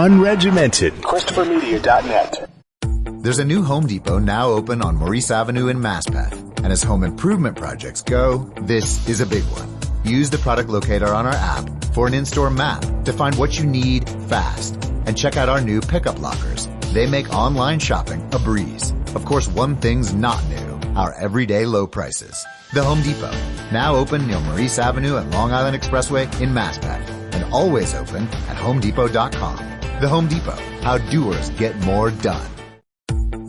unregimented. ChristopherMedia.net. There's a new Home Depot now open on Maurice Avenue in Maspeth. And as home improvement projects go, this is a big one. Use the product locator on our app for an in-store map to find what you need fast. And check out our new pickup lockers. They make online shopping a breeze. Of course, one thing's not new, our everyday low prices. The Home Depot, now open near Maurice Avenue and Long Island Expressway in Maspeth. And always open at HomeDepot.com. The Home Depot, how doers get more done.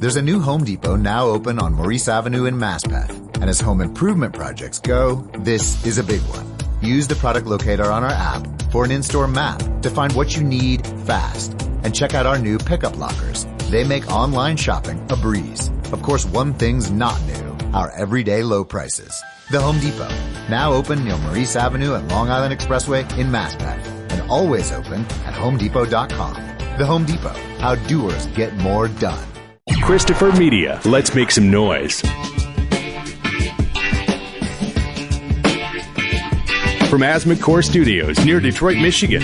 There's a new Home Depot now open on Maurice Avenue in Maspeth. And as home improvement projects go, this is a big one. Use the product locator on our app for an in-store map to find what you need fast. And check out our new pickup lockers. They make online shopping a breeze. Of course, one thing's not new, our everyday low prices. The Home Depot, now open near Maurice Avenue and Long Island Expressway in Maspeth. And always open at HomeDepot.com. The Home Depot, how doers get more done. Christopher Media. Let's make some noise. From Asthma Core Studios near Detroit, Michigan.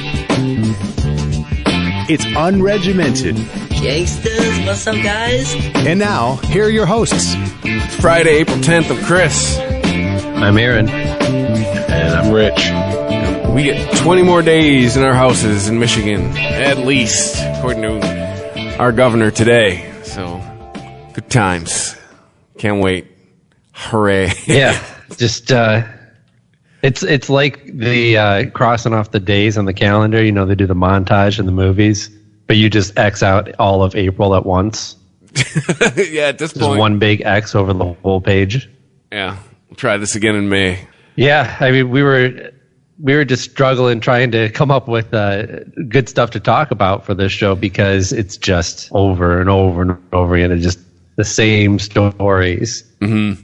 It's unregimented. Gangsters, what's up, guys? And now, here are your hosts. It's Friday, April 10th. I'm Chris. I'm Aaron. And I'm Rich. We get 20 more days in our houses in Michigan, at least, according to our governor today. So, good times. Can't wait. Hooray. Yeah, just, it's like the crossing off the days on the calendar. You know, they do the montage in the movies, but you just X out all of April at once. Yeah, at this point. Just one big X over the whole page. Yeah, we'll try this again in May. Yeah, I mean, we were just struggling trying to come up with good stuff to talk about for this show because it's just over and over and over again. It's just the same stories. Mm-hmm.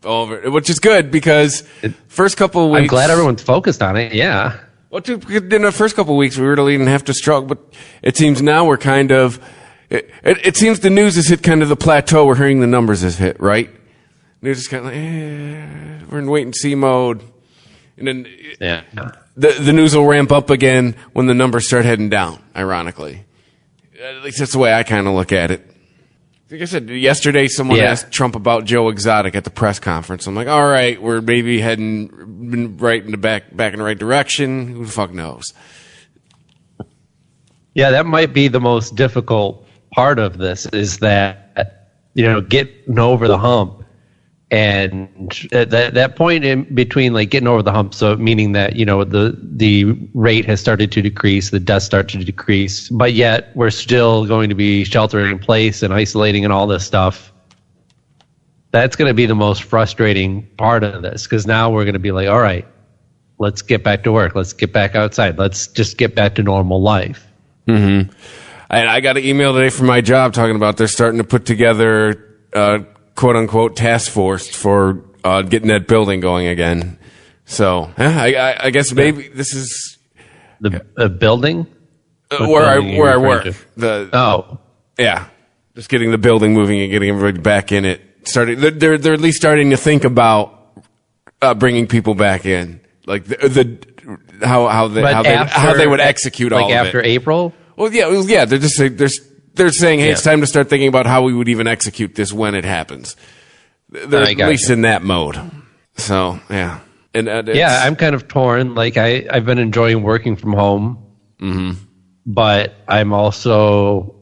Over, which is good because first couple of weeks. I'm glad everyone's focused on it. Yeah. Well, too, in the first couple of weeks, we really didn't have to struggle, but it seems now we're kind of. It seems the news has hit kind of the plateau. We're hearing the numbers has hit, right? News is kind of like, we're in wait and see mode. And then the news will ramp up again when the numbers start heading down, ironically. At least that's the way I kind of look at it. Like I said, yesterday someone asked Trump about Joe Exotic at the press conference. I'm like, all right, we're maybe heading right in the back in the right direction. Who the fuck knows? Yeah, that might be the most difficult part of this is that, you know, getting over the hump. And at that point in between, like getting over the hump, so meaning that, you know, the rate has started to decrease, the deaths start to decrease, but yet we're still going to be sheltering in place and isolating and all this stuff. That's going to be the most frustrating part of this because now we're going to be like, all right, let's get back to work. Let's get back outside. Let's just get back to normal life. Mm-hmm. And I got an email today from my job talking about they're starting to put together quote unquote task force for getting that building going again. So I guess maybe this is the building where I work. Just getting the building moving and getting everybody back in it. They're at least starting to think about bringing people back in, like how they would execute all of it. Like after April. Well, yeah. They're just they're saying, hey, it's time to start thinking about how we would even execute this when it happens. They're at least in that mode. So, yeah. And I'm kind of torn. Like, I've been enjoying working from home, but I'm also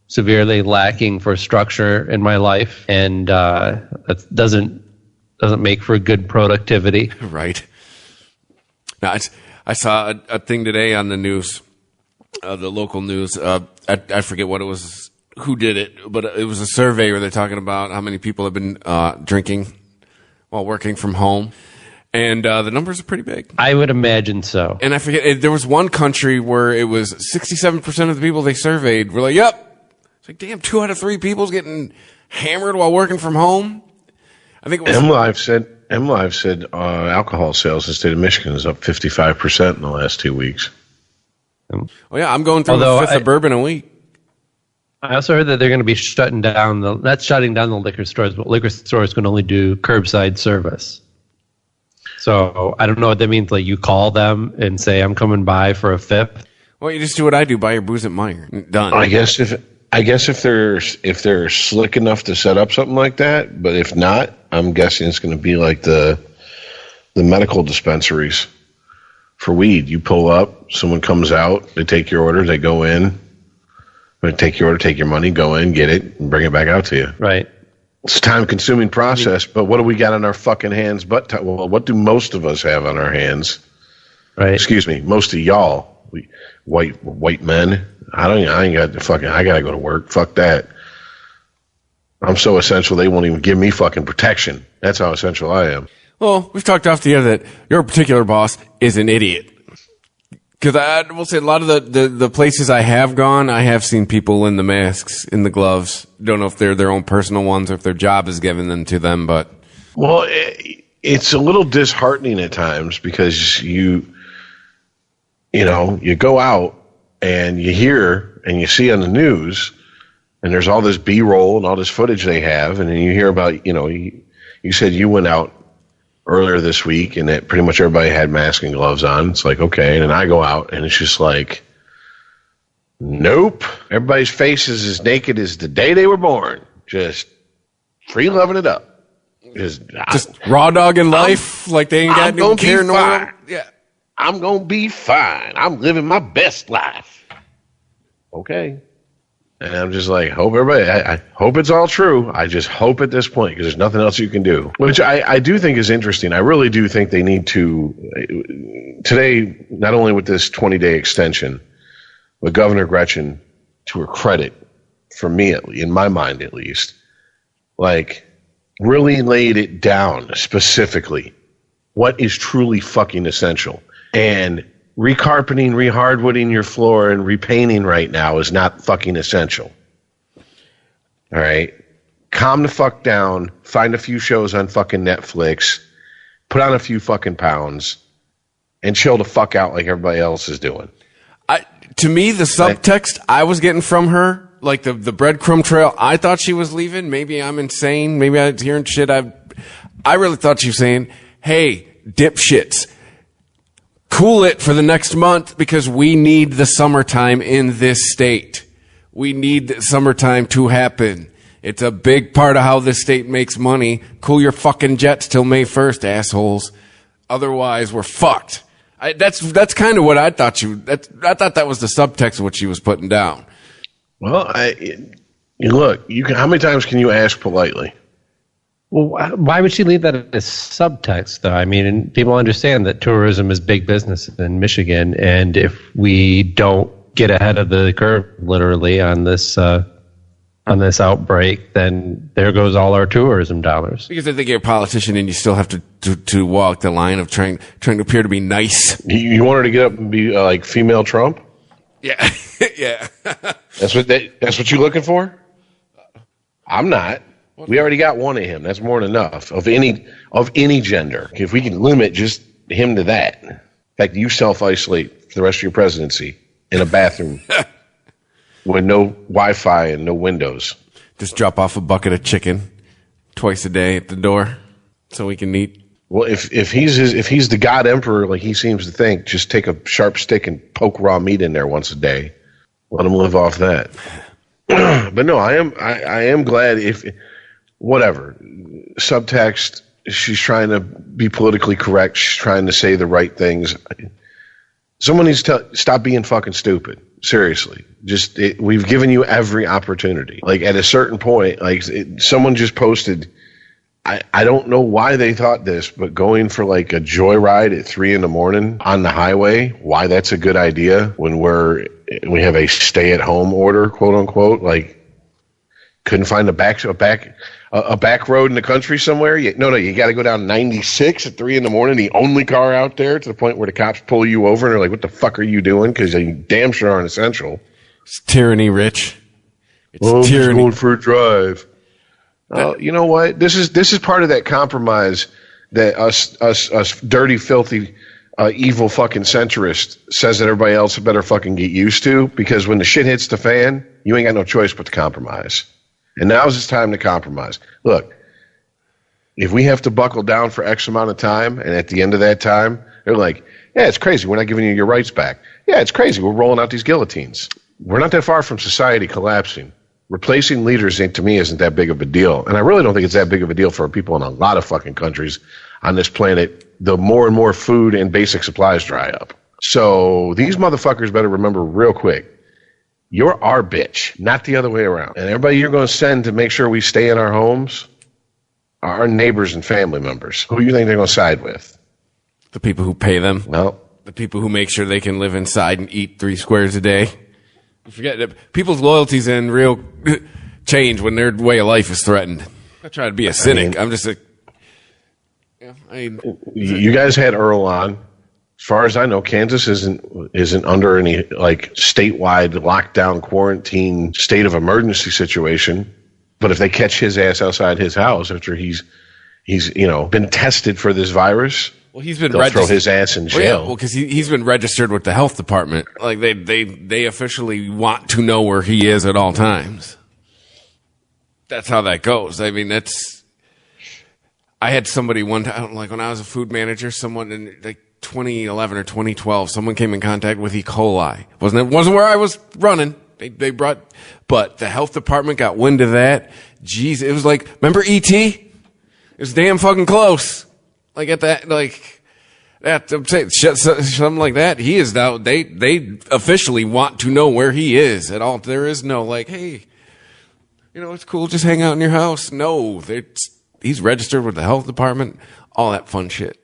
severely lacking for structure in my life, and that doesn't make for good productivity. Right. Now, I saw a thing today on the news. The local news, I forget what it was, who did it, but it was a survey where they're talking about how many people have been drinking while working from home, and the numbers are pretty big. I would imagine so. And I forget, there was one country where it was 67% of the people they surveyed were like, yep. It's like, damn, 2 out of 3 people's getting hammered while working from home. I think it was. MLive said alcohol sales in the state of Michigan is up 55% in the last 2 weeks. Well, yeah, I'm going through a fifth of bourbon a week. I also heard that they're going to be shutting down the liquor stores, but liquor stores can only do curbside service. So I don't know what that means. Like you call them and say, I'm coming by for a fifth. Well, you just do what I do: buy your booze at Meijer. Done. I guess if they're slick enough to set up something like that, but if not, I'm guessing it's going to be like the medical dispensaries for weed. You pull up, someone comes out, they take your order, they go in, they take your order, take your money, go in, get it, and bring it back out to you. Right. It's a time-consuming process, but what do we got on our fucking hands? Well, what do most of us have on our hands? Right. Excuse me, most of y'all, white men. I gotta go to work. Fuck that. I'm so essential they won't even give me fucking protection. That's how essential I am. Well, we've talked off the air that your particular boss is an idiot. Because I will say a lot of the places I have gone, I have seen people in the masks, in the gloves. Don't know if they're their own personal ones or if their job is giving them to them, but... Well, it's a little disheartening at times because you go out and you hear and you see on the news and there's all this B-roll and all this footage they have, and then you hear about, you said you went out earlier this week and that pretty much everybody had masks and gloves on. It's like, okay. And then I go out and it's just like, nope. Everybody's face is as naked as the day they were born. Just free loving it up. Just raw dogging life like they ain't got no care no more. Yeah. I'm going to be fine. I'm living my best life. Okay. And I'm just like, I hope it's all true. I just hope at this point, because there's nothing else you can do. Which I do think is interesting. I really do think they need to, today, not only with this 20-day extension, but Governor Gretchen, to her credit, for me, in my mind at least, like, really laid it down specifically. What is truly fucking essential? And recarpeting, rehardwooding your floor, and repainting right now is not fucking essential. All right? Calm the fuck down. Find a few shows on fucking Netflix. Put on a few fucking pounds. And chill the fuck out like everybody else is doing. To me, the subtext I was getting from her, like the breadcrumb trail, I thought she was leaving. Maybe I'm insane. Maybe I was hearing shit. I really thought she was saying, hey, dipshits, cool it for the next month because we need the summertime in this state. We need the summertime to happen. It's a big part of how this state makes money. Cool your fucking jets till May 1st, assholes. Otherwise, we're fucked. That's kind of what I thought I thought that was the subtext of what she was putting down. Well, how many times can you ask politely? Well, why would she leave that as subtext, though? I mean, and people understand that tourism is big business in Michigan, and if we don't get ahead of the curve, literally, on this outbreak, then there goes all our tourism dollars. Because I think you're a politician and you still have to walk the line of trying to appear to be nice. You want her to get up and be like female Trump? Yeah, yeah. That's what you're looking for? I'm not. We already got one of him. That's more than enough of any gender. If we can limit just him to that. In fact, you self-isolate for the rest of your presidency in a bathroom with no Wi-Fi and no windows. Just drop off a bucket of chicken twice a day at the door so we can eat. Well, if he's the God Emperor like he seems to think, just take a sharp stick and poke raw meat in there once a day. Let him live off that. But no, I am glad if whatever subtext. She's trying to be politically correct. She's trying to say the right things. Someone needs to stop being fucking stupid. Seriously, we've given you every opportunity. Like at a certain point, someone just posted. I don't know why they thought this, but going for like a joyride at 3 a.m. on the highway, why that's a good idea when we have a stay-at-home order, quote unquote. Like, couldn't find a back road in the country somewhere. You got to go down 96 at 3 a.m. The only car out there, to the point where the cops pull you over and they're like, "What the fuck are you doing?" Because you damn sure aren't essential. It's tyranny, Rich. It's tyranny. I'm going for a drive. You know what? This is part of that compromise that us dirty, filthy, evil fucking centrist says that everybody else better fucking get used to, because when the shit hits the fan, you ain't got no choice but to compromise. And now's the time to compromise. Look, if we have to buckle down for X amount of time, and at the end of that time, they're like, Yeah, it's crazy. We're not giving you your rights back. Yeah, it's crazy. We're rolling out these guillotines. We're not that far from society collapsing. Replacing leaders, to me, isn't that big of a deal. And I really don't think it's that big of a deal for people in a lot of fucking countries on this planet. The more and more food and basic supplies dry up. So these motherfuckers better remember real quick, you're our bitch, not the other way around. And everybody you're going to send to make sure we stay in our homes are our neighbors and family members. Who do you think they're going to side with? The people who pay them. No. The people who make sure they can live inside and eat 3 squares a day. You forget that people's loyalties and real change when their way of life is threatened. I'm not trying to be a cynic. I'm just you guys had Earl on. As far as I know, Kansas isn't under any like statewide lockdown, quarantine, state of emergency situation. But if they catch his ass outside his house after he's been tested for this virus, well, he's been they'll throw his ass in jail. Well, because he's been registered with the health department. Like they officially want to know where he is at all times. That's how that goes. I mean, I had somebody one time, like when I was a food manager, someone in like 2011 or 2012, someone came in contact with E. coli. Wasn't where I was running. They brought, but the health department got wind of that. Jeez, it was like, remember E.T.? It was damn fucking close. Like at that, like that, I'm saying something like that. He is now. They officially want to know where he is at all. There is no like, hey, it's cool. Just hang out in your house. No, he's registered with the health department. All that fun shit.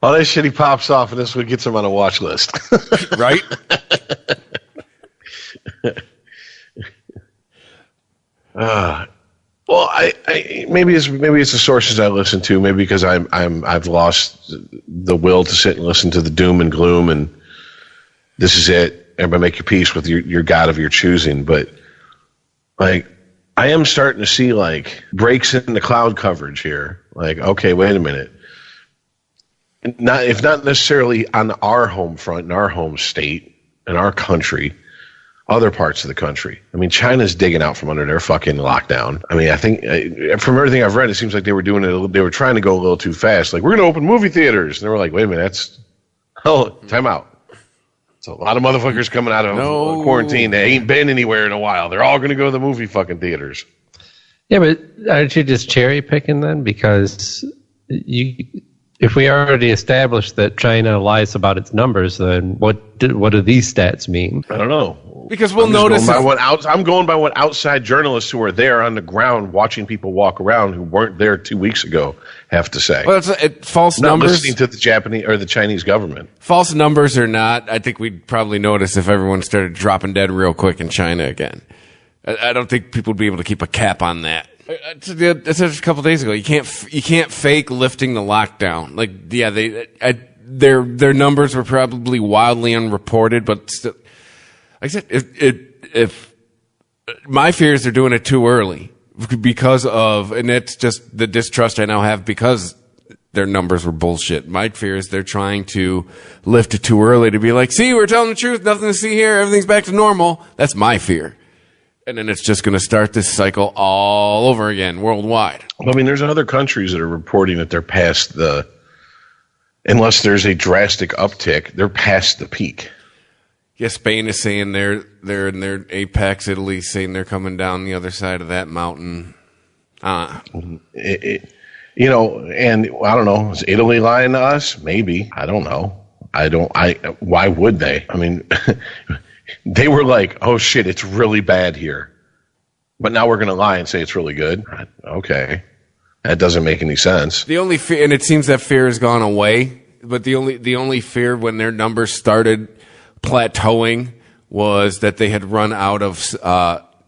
All that shit he pops off, and this one gets him on a watch list, right? Well, I maybe it's the sources I listen to. Maybe because I've lost the will to sit and listen to the doom and gloom, and this is it. Everybody make your peace with your God of your choosing. But like, I am starting to see like breaks in the cloud coverage here. Like, okay, wait a minute. If not necessarily on our home front, in our home state, in our country. Other parts of the country. I mean, China's digging out from under their fucking lockdown. I mean, I think from everything I've read, it seems like they were doing it. They were trying to go a little too fast. Like, we're going to open movie theaters, and they were like, wait a minute, time out. It's a lot of motherfuckers coming out of quarantine. They ain't been anywhere in a while. They're all going to go to the movie fucking theaters. Yeah, but aren't you just cherry picking then? Because if we already established that China lies about its numbers, then what do these stats mean? I don't know. Because we'll notice. I'm going by what outside journalists who are there on the ground watching people walk around who weren't there 2 weeks ago have to say. Well, false not numbers. Listening to the Japanese or the Chinese government. False numbers or not, I think we'd probably notice if everyone started dropping dead real quick in China again. I don't think people would be able to keep a cap on that. I said a couple of days ago. You can't fake lifting the lockdown. Like, yeah, their numbers were probably wildly unreported, but still, like I said, if my fear is they're doing it too early because of, and it's just the distrust I now have because their numbers were bullshit. My fear is they're trying to lift it too early to be like, see, we're telling the truth, nothing to see here, everything's back to normal. That's my fear. And then it's just going to start this cycle all over again worldwide. I mean, there's other countries that are reporting that they're past unless there's a drastic uptick, they're past the peak. Yeah, Spain is saying they're in their apex. Italy's saying they're coming down the other side of that mountain. And I don't know. Is Italy lying to us? Maybe. I don't know. Why would they? I mean, they were like, oh shit, it's really bad here. But now we're going to lie and say it's really good. Okay. That doesn't make any sense. The only fear, and it seems that fear has gone away, but the only fear when their numbers started plateauing was that they had run out of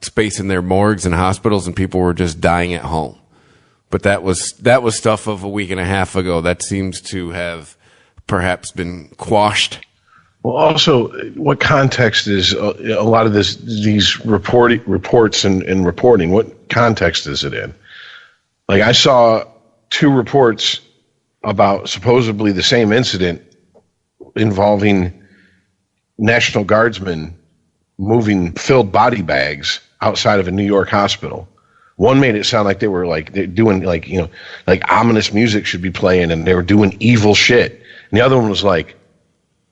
space in their morgues and hospitals and people were just dying at home. But that was stuff of a week and a half ago. That seems to have perhaps been quashed. Well, also, what context is a lot of these reports and reporting? What context is it in? Like, I saw 2 reports about supposedly the same incident involving National Guardsmen moving filled body bags outside of a New York hospital. One made it sound like they were they're doing like ominous music should be playing and they were doing evil shit. And the other one was like,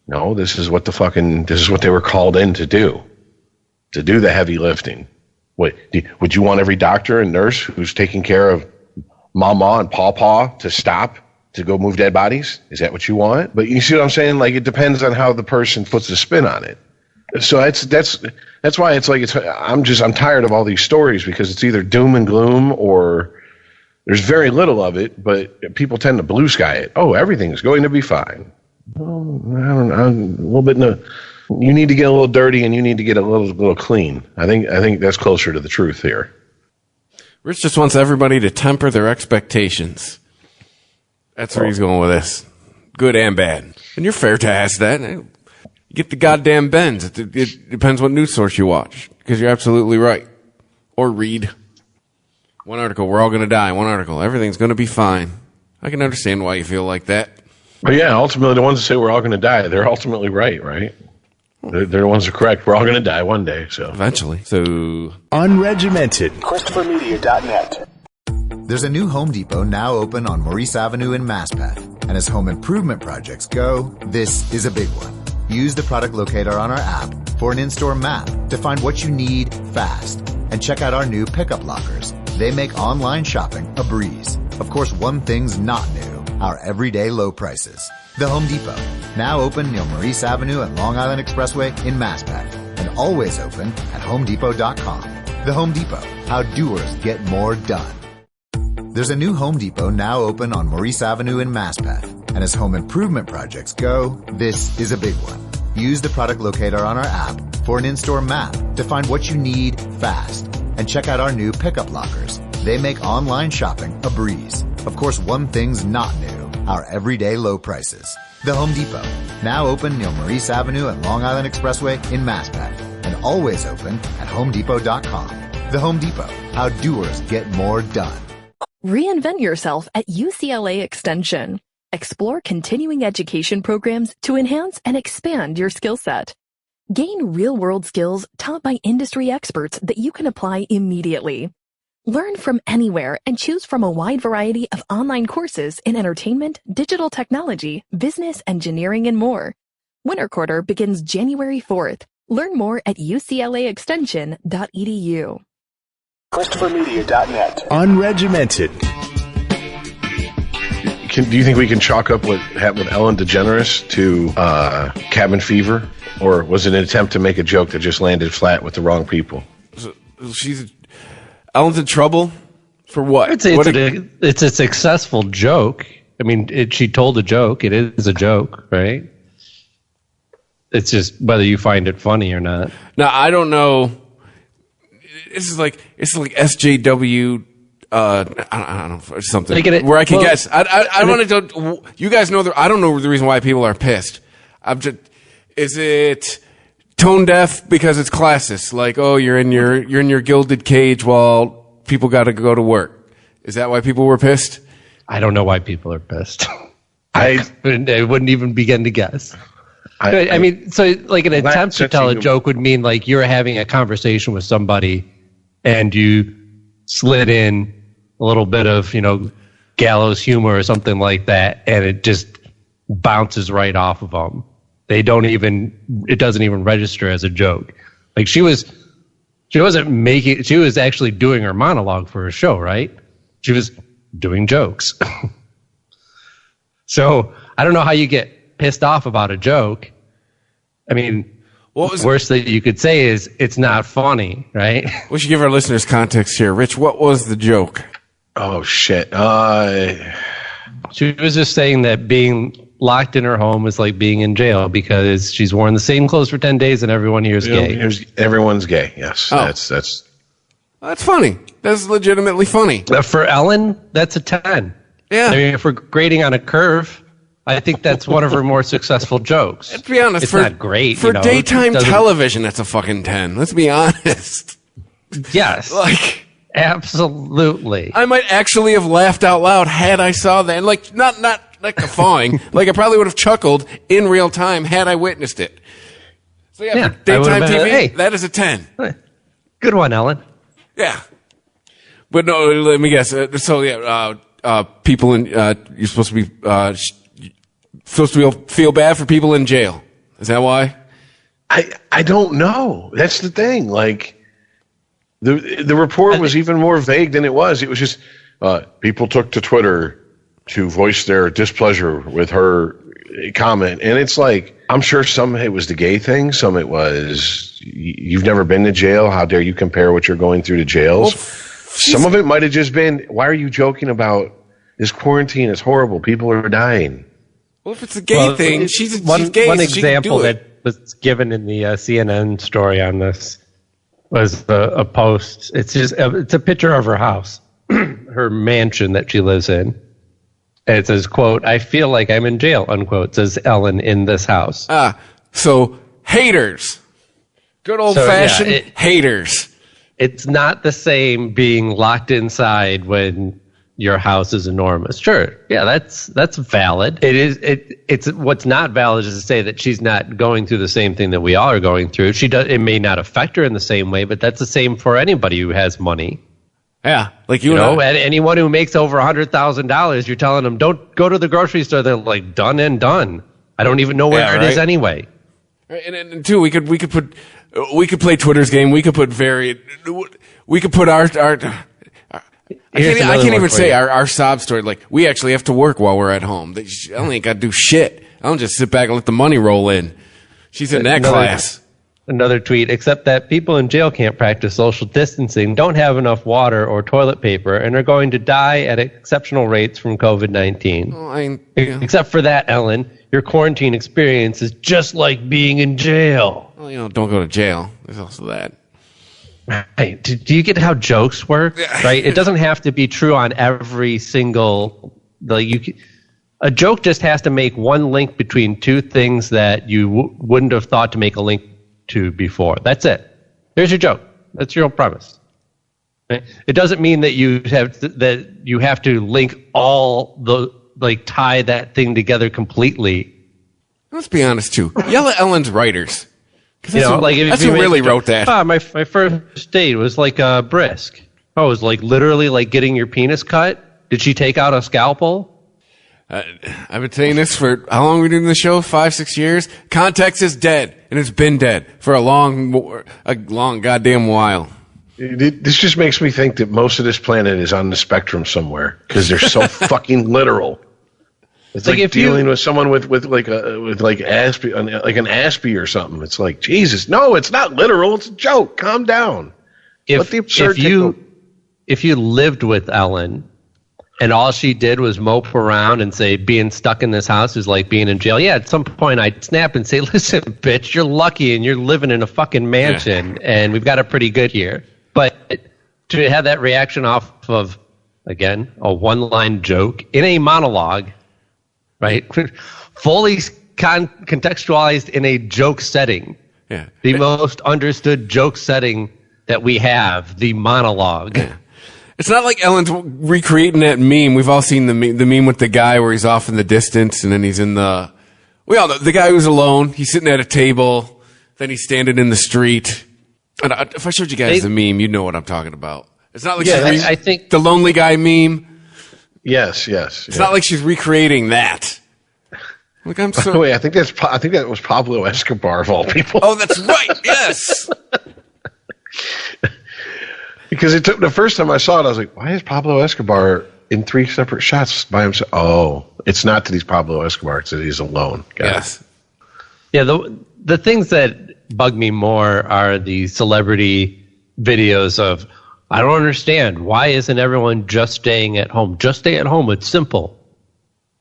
No, this is what they were called in to do the heavy lifting. Would you want every doctor and nurse who's taking care of mama and pawpaw to stop to go move dead bodies? Is that what you want? But you see what I'm saying? Like, it depends on how the person puts the spin on it. So that's why it's like, I'm tired of all these stories, because it's either doom and gloom or there's very little of it, but people tend to blue sky it. Oh, everything's going to be fine. Oh, I don't know, a little bit. You need to get a little dirty, and you need to get a little clean. I think that's closer to the truth here. Rich just wants everybody to temper their expectations. That's where he's going with this, good and bad. And you're fair to ask that. You get the goddamn bends. It depends what news source you watch, because you're absolutely right. Or read. One article, we're all going to die. One article, everything's going to be fine. I can understand why you feel like that. But yeah, ultimately, the ones that say we're all going to die, they're ultimately right? They're the ones that are correct. We're all going to die one day, so. Eventually. So. Unregimented. ChristopherMedia.net. There's a new Home Depot now open on Maurice Avenue in Maspeth. And as home improvement projects go, this is a big one. Use the product locator on our app for an in-store map to find what you need fast. And check out our new pickup lockers. They make online shopping a breeze. Of course, one thing's not new, our everyday low prices. The Home Depot, now open near Maurice Avenue and Long Island Expressway in Maspeth, and always open at HomeDepot.com. The Home Depot, how doers get more done. There's a new Home Depot now open on Maurice Avenue in Maspeth, and as home improvement projects go, this is a big one. Use the product locator on our app for an in-store map to find what you need fast. And check out our new pickup lockers. They make online shopping a breeze. Of course, one thing's not new, our everyday low prices. The Home Depot, now open near Maurice Avenue and Long Island Expressway in Maspeth, and always open at HomeDepot.com. The Home Depot, how doers get more done. Reinvent yourself at UCLA Extension. Explore continuing education programs to enhance and expand your skill set. Gain real-world skills taught by industry experts that you can apply immediately. Learn from anywhere and choose from a wide variety of online courses in entertainment, digital technology, business, engineering, and more. Winter quarter begins January 4th. Learn more at uclaextension.edu. ChristopherMedia.net. Unregimented. Do you think we can chalk up what happened with Ellen DeGeneres to cabin fever? Or was it an attempt to make a joke that just landed flat with the wrong people? Ellen's in trouble for what? I'd say it's a successful joke. I mean, she told a joke. It is a joke, right? It's just whether you find it funny or not. Now, I don't know. It's like SJW. I don't know, something where I can guess. I want to. You guys know I don't know the reason why people are pissed. Is it tone deaf because it's classist? Like, oh, you're in your gilded cage while people got to go to work. Is that why people were pissed? I don't know why people are pissed. I wouldn't even begin to guess. I mean, so like an attempt to tell a joke would mean like you're having a conversation with somebody and you slid in a little bit of, gallows humor or something like that, and it just bounces right off of them. It doesn't even register as a joke. Like she was actually doing her monologue for a show, right? She was doing jokes. So I don't know how you get pissed off about a joke. I mean, the worst that you could say is it's not funny, right? We should give our listeners context here. Rich, what was the joke? Oh, shit. She was just saying that being locked in her home is like being in jail because she's worn the same clothes for 10 days and everyone here is gay. Everyone's gay, yes. Oh. That's funny. That's legitimately funny. For Ellen, that's a 10. Yeah. I mean, if we're grading on a curve, I think that's one of her more successful jokes. Let's be honest. It's not great. For daytime television, that's a fucking 10. Let's be honest. Yes. Absolutely. I might actually have laughed out loud had I saw that. And not guffawing. I probably would have chuckled in real time had I witnessed it. So for daytime TV, that is a 10. Good one, Ellen. Yeah. But no, let me guess. People in, you're supposed to feel bad for people in jail. Is that why? I don't know. That's the thing. Like the report was even more vague than it was. It was just people took to Twitter to voice their displeasure with her comment, and it's like, I'm sure some it was the gay thing, some it was you've never been to jail. How dare you compare what you're going through to jails? Well, some of it might have just been, why are you joking about this quarantine is horrible? People are dying. Well, if it's a gay thing, she's gay. One so example she can do it. that was given in the CNN story on this was a post. It's a picture of her house, her mansion that she lives in. And it says, quote, "I feel like I'm in jail," unquote, says Ellen in this house. So haters. Good old-fashioned haters. It's not the same being locked inside when your house is enormous. Sure, yeah, that's valid. It's what's not valid is to say that she's not going through the same thing that we all are going through. It may not affect her in the same way, but that's the same for anybody who has money. Yeah, like you know, anyone who makes over $100,000, you're telling them don't go to the grocery store. They're like, done and done. I don't even know where it is anyway. And two, we could play Twitter's game. We could put our I can't even say our sob story. Like, we actually have to work while we're at home. I don't ain't got to do shit. I don't just sit back and let the money roll in. She's in that class. Another tweet, except that people in jail can't practice social distancing, don't have enough water or toilet paper, and are going to die at exceptional rates from COVID-19. Well, Except for that, Ellen, your quarantine experience is just like being in jail. Well, don't go to jail. There's also that. Right. Do you get how jokes work? Right. It doesn't have to be true on every single. A joke just has to make one link between two things that you wouldn't have thought to make a link to before. That's it. There's your joke. That's your premise. Right? It doesn't mean that you have to link all tie that thing together completely. Let's be honest too. Yell at Ellen's writers. That's who really wrote that. My first date was like brisk. It was like literally like getting your penis cut. Did she take out a scalpel? I've been saying this for how long are we doing the show? 5-6 years. Context is dead, and it's been dead for a long goddamn while. This just makes me think that most of this planet is on the spectrum somewhere because they're so fucking literal. It's like dealing with someone with an Aspie or something. It's like, Jesus, no, it's not literal. It's a joke. Calm down. If you lived with Ellen and all she did was mope around and say being stuck in this house is like being in jail, yeah, at some point I'd snap and say, listen, bitch, you're lucky and you're living in a fucking mansion and we've got it pretty good here. But to have that reaction off of, again, a one-line joke in a monologue, right? Fully contextualized in a joke setting. Yeah. The most understood joke setting that we have, the monologue. Yeah. It's not like Ellen's recreating that meme. We've all seen the meme with the guy where he's off in the distance and then he's we all know the guy who's alone. He's sitting at a table. Then he's standing in the street. And if I showed you guys the meme, you'd know what I'm talking about. It's not like I think the lonely guy meme. Yes. It's not like she's recreating that. Like I'm so. By the way, I think that was Pablo Escobar of all people. Oh, that's right. Yes. Because it took the first time I saw it, I was like, why is Pablo Escobar in 3 separate shots by himself? Oh, it's not that he's Pablo Escobar; it's that he's alone. Yes. Yeah. The things that bug me more are the celebrity videos of, I don't understand. Why isn't everyone just staying at home? Just stay at home. It's simple.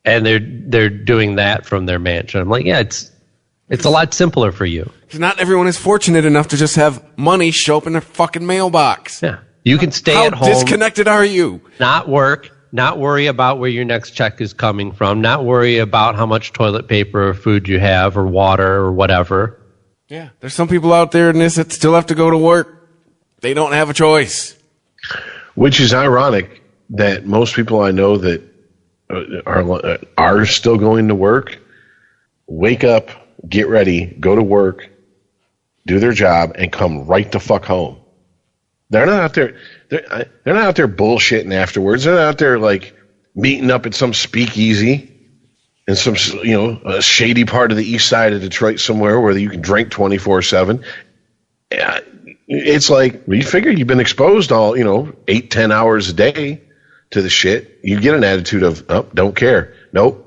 And they're doing that from their mansion. I'm like, yeah, it's a lot simpler for you. Because not everyone is fortunate enough to just have money show up in their fucking mailbox. Yeah. You can stay at home. How disconnected are you? Not work. Not worry about where your next check is coming from. Not worry about how much toilet paper or food you have or water or whatever. Yeah. There's some people out there in this that still have to go to work. They don't have a choice. Which is ironic that most people I know that are still going to work, wake up, get ready, go to work, do their job, and come right the fuck home. They're not out there. They're not out there bullshitting afterwards. They're not out there like meeting up at some speakeasy. in some, a shady part of the east side of Detroit somewhere where you can drink 24/7. It's like, you figure you've been exposed all, 8-10 hours a day to the shit. You get an attitude of, oh, don't care. Nope.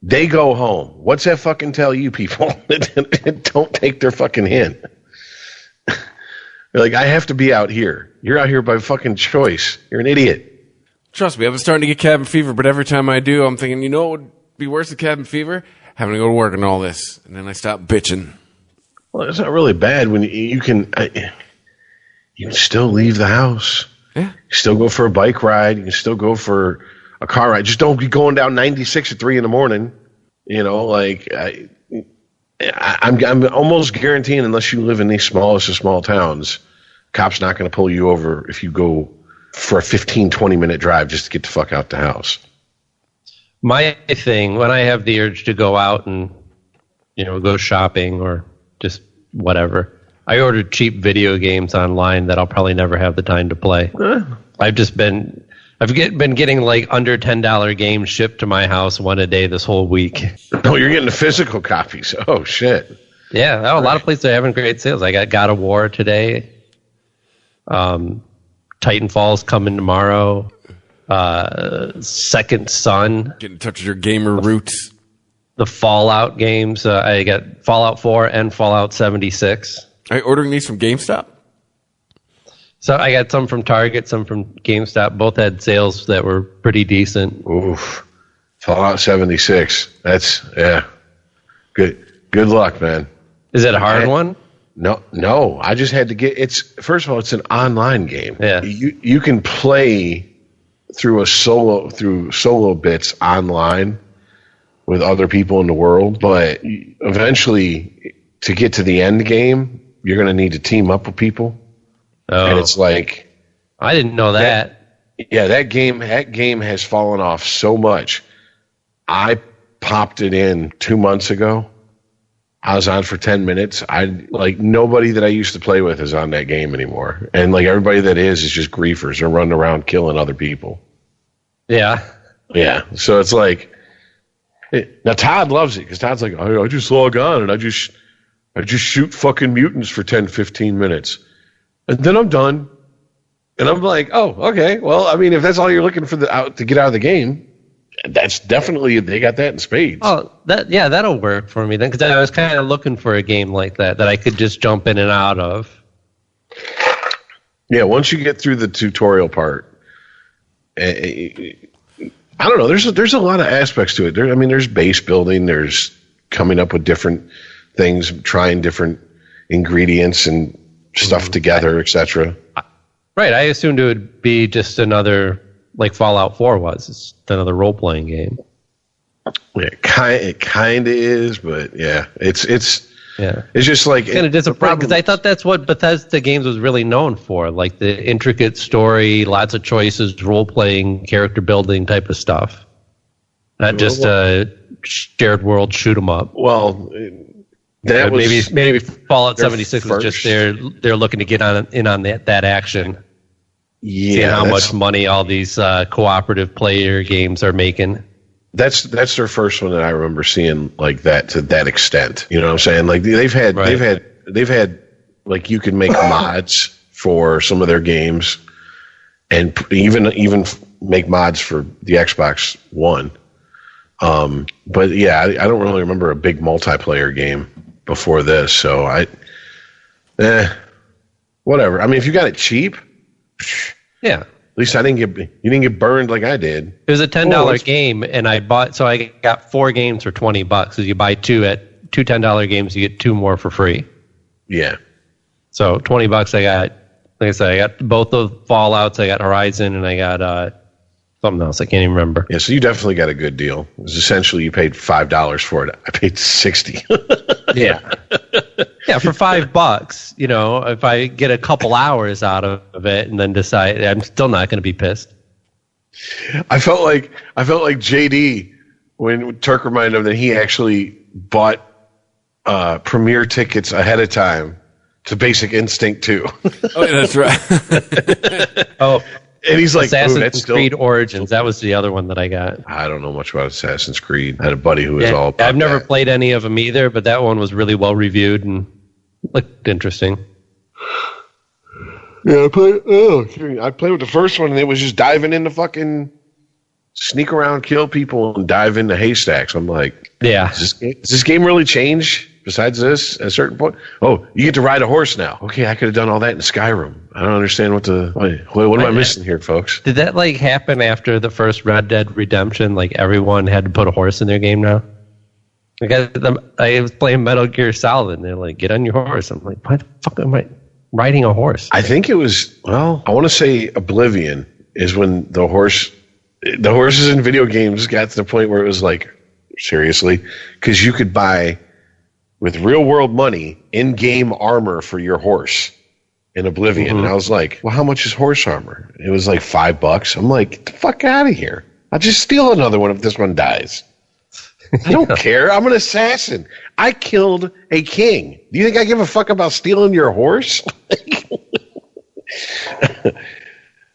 They go home. What's that fucking tell you people? Don't take their fucking hint. They're like, I have to be out here. You're out here by fucking choice. You're an idiot. Trust me, I've been starting to get cabin fever, but every time I do, I'm thinking, what would be worse than cabin fever? Having to go to work and all this. And then I stop bitching. Well, it's not really bad when you can still leave the house. Yeah. You still go for a bike ride. You can still go for a car ride. Just don't be going down 96 at 3 a.m. I'm almost guaranteeing, unless you live in the smallest of small towns, cops not going to pull you over if you go for a 15-20 minute drive just to get the fuck out the house. My thing, when I have the urge to go out and, go shopping or just whatever, I order cheap video games online that I'll probably never have the time to play. I've been getting like under $10 games shipped to my house one a day this whole week. Oh, you're getting the physical copies. Oh, shit. Yeah, a lot of places are having great sales. I got God of War today. Titanfall's coming tomorrow. Second Son. Get in touch with your gamer roots. The Fallout games. I got Fallout 4 and Fallout 76. Are you ordering these from GameStop? So I got some from Target, some from GameStop. Both had sales that were pretty decent. Oof. Fallout 76. That's, yeah. Good luck, man. Is it a hard one? No. I just had to first of all, it's an online game. Yeah. You can play through solo bits online with other people in the world, but eventually to get to the end game, you're going to need to team up with people. Oh. And it's like, I didn't know that. That game has fallen off so much. I popped it in 2 months ago. I was on for 10 minutes. Nobody that I used to play with is on that game anymore. And everybody that is just griefers. They're running around killing other people. Yeah. Yeah. So it's like, now Todd loves it because Todd's like, I just log on and I just shoot fucking mutants for 10, 15 minutes. And then I'm done. And I'm like, oh, okay. Well, I mean, if that's all you're looking for to get out of the game, that's definitely, they got that in spades. Oh, that'll work for me then, because I was kind of looking for a game like that I could just jump in and out of. Yeah, once you get through the tutorial part, I don't know. There's a lot of aspects to it. There's base building. There's coming up with different things, trying different ingredients and stuff together, etc. Right. I assumed it would be just another, like Fallout 4 was. It's another role-playing game. Yeah, it kind of is, but yeah, it's yeah. It's just like kind of disappointing because I thought that's what Bethesda games was really known for, like the intricate story, lots of choices, role-playing, character building type of stuff. Not just a shared world shoot 'em up. Well, that was maybe Fallout 76 was just they're looking to get in on that action. Yeah, seeing how much money all these cooperative player games are making. That's their first one that I remember seeing like that to that extent. You know what I'm saying? Like they've had like you can make mods for some of their games, and even make mods for the Xbox One. But yeah, I don't really remember a big multiplayer game before this. So whatever. I mean, if you got it cheap, yeah. At least you didn't get burned like I did. It was a $10 game, and I got 4 games for $20. Because you buy two $10 games, you get 2 more for free. Yeah. So $20, I got, like I said, I got both the Fallouts. I got Horizon, and I got something else. I can't even remember. Yeah, so you definitely got a good deal. It was essentially you paid $5 for it. I paid $60. Yeah. Yeah, for $5, if I get a couple hours out of it and then decide, I'm still not going to be pissed. I felt like JD when Turk reminded him that he actually bought premiere tickets ahead of time to Basic Instinct 2. Oh, yeah, that's right. Oh, And he's like, Assassin's Creed Origins. That was the other one that I got. I don't know much about Assassin's Creed. I had a buddy who was all about I've never that. played any of them either, but that one was really well reviewed and looked interesting. Yeah, I played with the first one, and it was just diving into fucking sneak around, kill people, and dive into haystacks. I'm like, yeah. Does this game really change besides this at a certain point? Oh, you get to ride a horse now. Okay, I could have done all that in Skyrim. I don't understand what am I missing here, folks? Did that like happen after the first Red Dead Redemption? Like everyone had to put a horse in their game now? Like I was playing Metal Gear Solid, and they're like, get on your horse. I'm like, why the fuck am I riding a horse? I think it was, I want to say Oblivion is when the horses in video games got to the point where it was like, seriously? Because you could buy, with real world money, in-game armor for your horse in Oblivion. And I was like, well, how much is horse armor? It was like $5. I'm like, get the fuck out of here. I'll just steal another one if this one dies. I don't care. I'm an assassin. I killed a king. Do you think I give a fuck about stealing your horse?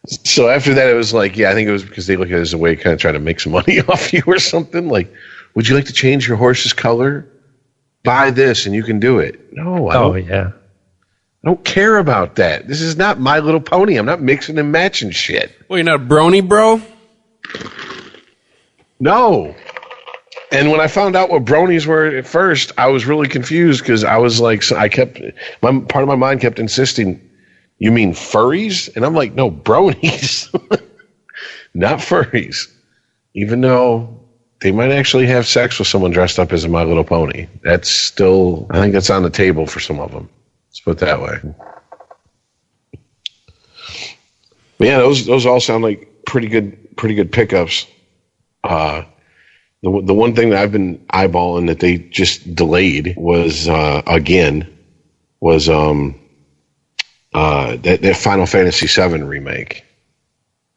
So after that, it was like, I think it was because they look at it as a way to kind of try to make some money off you or something. Like, would you like to change your horse's color? Buy this and you can do it. No, I don't. Yeah. I don't care about that. This is not My Little Pony. I'm not mixing and matching shit. Well, you're not a brony, bro? No. And when I found out what bronies were at first, I was really confused because I was like, part of my mind kept insisting, you mean furries? And I'm like, no, bronies, not furries. Even though they might actually have sex with someone dressed up as a My Little Pony. That's still, I think that's on the table for some of them. Let's put it that way. But yeah, those all sound like pretty good pickups. The one thing that I've been eyeballing that they just delayed was that Final Fantasy VII remake.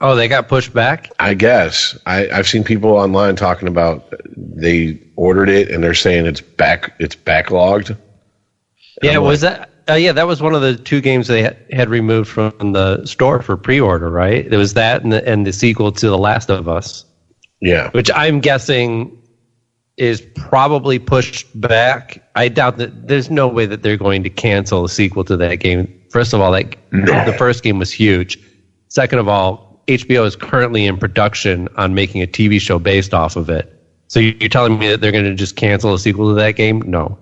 Oh, they got pushed back? I guess. I've seen people online talking about they ordered it and they're saying it's backlogged. Yeah, was that? That was one of the two games they had removed from the store for pre-order, right? There was that and the sequel to The Last of Us. Yeah. Which I'm guessing is probably pushed back. I doubt that there's no way that they're going to cancel a sequel to that game. First of all, the first game was huge. Second of all, HBO is currently in production on making a TV show based off of it. So you're telling me that they're going to just cancel a sequel to that game? No.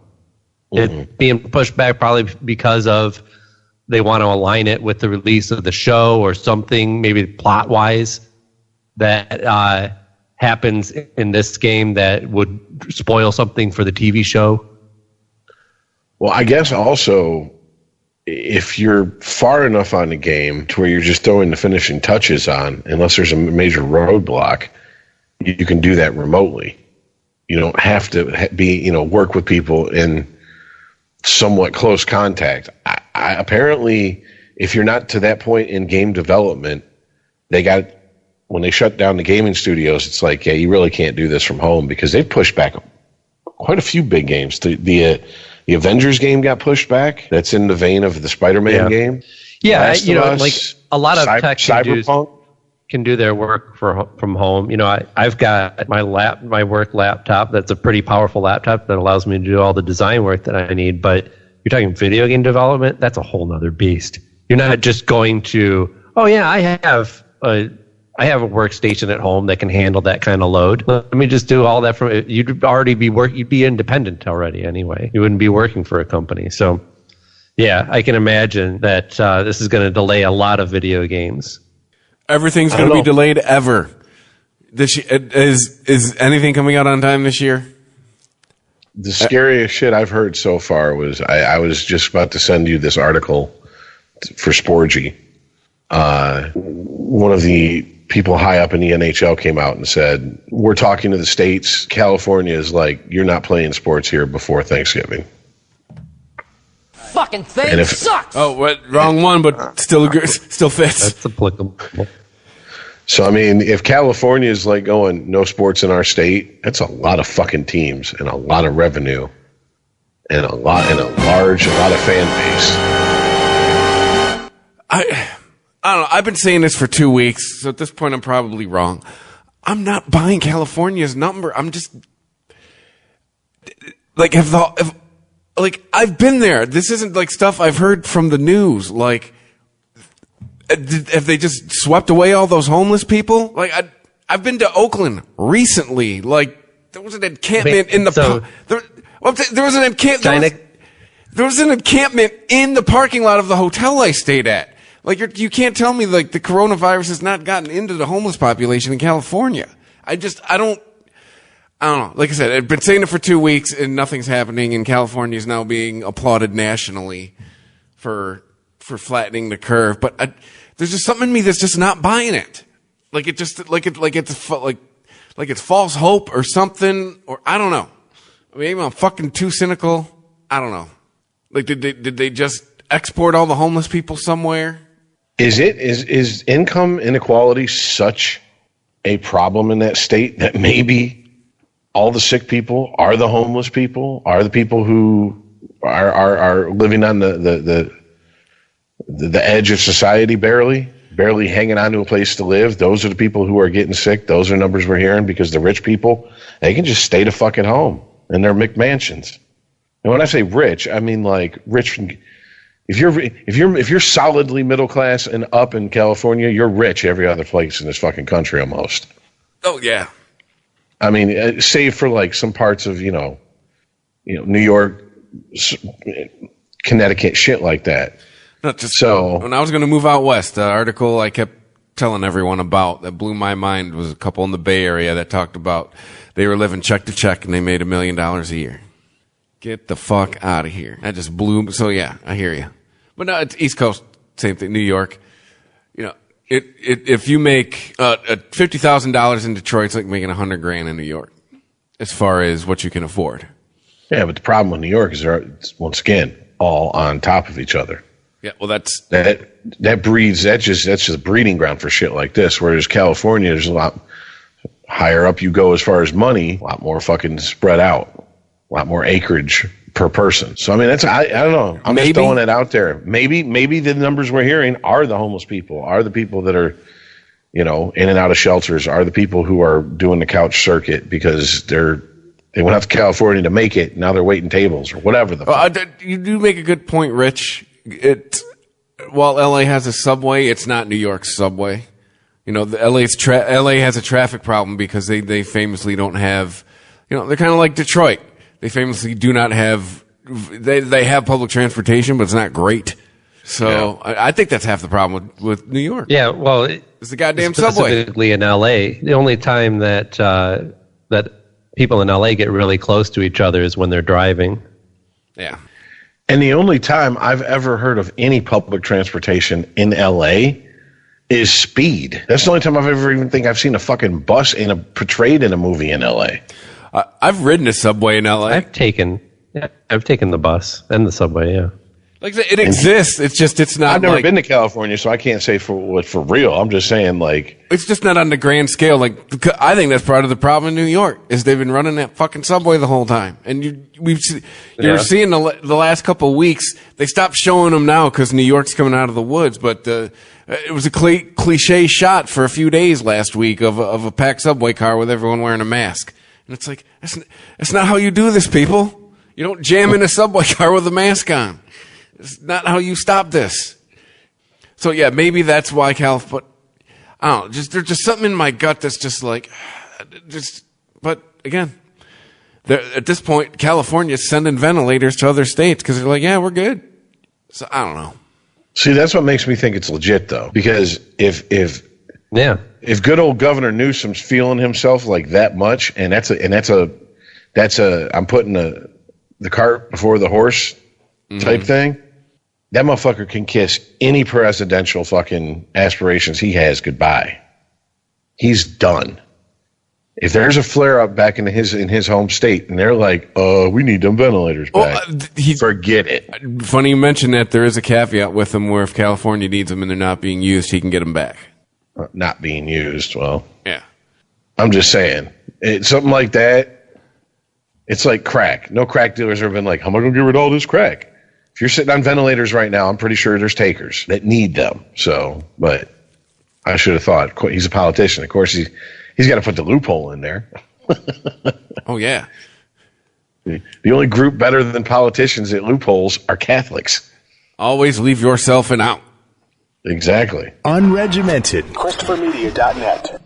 Mm-hmm. It's being pushed back probably because of they want to align it with the release of the show or something, maybe plot-wise, that happens in this game that would spoil something for the TV show. Well, I guess also, if you're far enough on the game to where you're just throwing the finishing touches on, unless there's a major roadblock, you can do that remotely. You don't have to work with people in somewhat close contact. I apparently, if you're not to that point in game development, when they shut down the gaming studios, it's like, you really can't do this from home because they've pushed back quite a few big games. The Avengers game got pushed back. That's in the vein of the Spider-Man game. Yeah, Last of Us, like a lot of tech Cyberpunk can do their work from home. I've got my work laptop. That's a pretty powerful laptop that allows me to do all the design work that I need. But you're talking video game development. That's a whole nother beast. You're not just going to, I have a workstation at home that can handle that kind of load. Let me just do all that you'd already you'd be independent already anyway. You wouldn't be working for a company. So, yeah, I can imagine that this is going to delay a lot of video games. Everything's going to be delayed ever. This is anything coming out on time this year? The scariest shit I've heard so far was I was just about to send you this article for Sporgy. One of the people high up in the NHL came out and said, we're talking to the states. California is like, you're not playing sports here before Thanksgiving. Fucking thing sucks. Oh, what? Wrong one, but still fits. That's applicable. So, I mean, if California is like going, no sports in our state, that's a lot of fucking teams and a lot of revenue and a lot of fan base. I don't know. I've been saying this for 2 weeks, so at this point I'm probably wrong. I'm not buying California's number. I'm just like I've been there. This isn't like stuff I've heard from the news. Like, have they just swept away all those homeless people? Like, I've been to Oakland recently. Like, there was an encampment in the there was an encampment. There was an encampment in the parking lot of the hotel I stayed at. Like, you can't tell me, like, the coronavirus has not gotten into the homeless population in California. I don't know. Like I said, I've been saying it for 2 weeks and nothing's happening, and California is now being applauded nationally for flattening the curve. But there's just something in me that's just not buying it. Like it's false hope or something, or I don't know. Maybe I'm fucking too cynical. I don't know. Like, did they just export all the homeless people somewhere? Is income inequality such a problem in that state that maybe all the sick people are the homeless people, are the people who are living on the edge of society, barely hanging on to a place to live? Those are the people who are getting sick. Those are numbers we're hearing, because the rich people, they can just stay the fucking home in their McMansions. And when I say rich, I mean like rich. If you're solidly middle class and up in California, you're rich every other place in this fucking country almost. Oh yeah. I mean, save for like some parts of New York, Connecticut, shit like that. Not just so. When I was going to move out west, the article I kept telling everyone about that blew my mind was a couple in the Bay Area that talked about they were living check to check and they made $1 million a year. Get the fuck out of here. That just blew. So yeah, I hear you. But no, it's East Coast, same thing. New York, if you make $50,000 in Detroit, it's like making $100,000 in New York, as far as what you can afford. Yeah, but the problem with New York is they're, once again, all on top of each other. Yeah, well, that's just a breeding ground for shit like this. Whereas California, there's a lot higher up you go as far as money, a lot more fucking spread out, a lot more acreage per person. So I mean, I don't know. I'm just throwing it out there. Maybe the numbers we're hearing are the homeless people, are the people that are, in and out of shelters, are the people who are doing the couch circuit because they went out to California to make it. Now they're waiting tables or whatever the fuck. You do make a good point, Rich. While LA has a subway, it's not New York's subway. LA has a traffic problem because they famously don't have, they're kind of like Detroit. They famously do not have, they have public transportation, but it's not great. So yeah. I think that's half the problem with New York. Yeah, well, it's the goddamn subway. Specifically in LA, the only time that that people in LA get really close to each other is when they're driving. Yeah. And the only time I've ever heard of any public transportation in LA is Speed. That's the only time I've ever even think I've seen a fucking bus portrayed in a movie in LA. I've ridden a subway in LA. I've taken the bus and the subway. Yeah, like it exists. It's not. I've never been to California, so I can't say for real. I'm just saying, like, it's just not on the grand scale. Like, I think that's part of the problem in New York is they've been running that fucking subway the whole time, and you're seeing the last couple of weeks they stopped showing them now because New York's coming out of the woods. But it was a cliche shot for a few days last week of a packed subway car with everyone wearing a mask. And it's like, that's not how you do this, people. You don't jam in a subway car with a mask on. It's not how you stop this. So yeah, maybe that's why but I don't know, there's just something in my gut that's just like, but again, at this point, California's sending ventilators to other states because they're like, yeah, we're good. So I don't know. See, that's what makes me think it's legit though, because if good old Governor Newsom's feeling himself like that much, and that's I'm putting the cart before the horse type thing, that motherfucker can kiss any presidential fucking aspirations he has goodbye. He's done. If there's a flare up back in his home state, and they're like, we need them ventilators back, forget it. Funny you mention that. There is a caveat with them where if California needs them and they're not being used, he can get them back. Not being used. Well, yeah. I'm just saying, it's something like that. It's like crack. No crack dealers have been like, how am I going to get rid of all this crack? if you're sitting on ventilators right now, I'm pretty sure there's takers that need them. So, but I should have thought he's a politician. Of course, he's got to put the loophole in there. Oh, yeah. The only group better than politicians at loopholes are Catholics. Always leave yourself an out. Exactly. Unregimented. ChristopherMedia.net.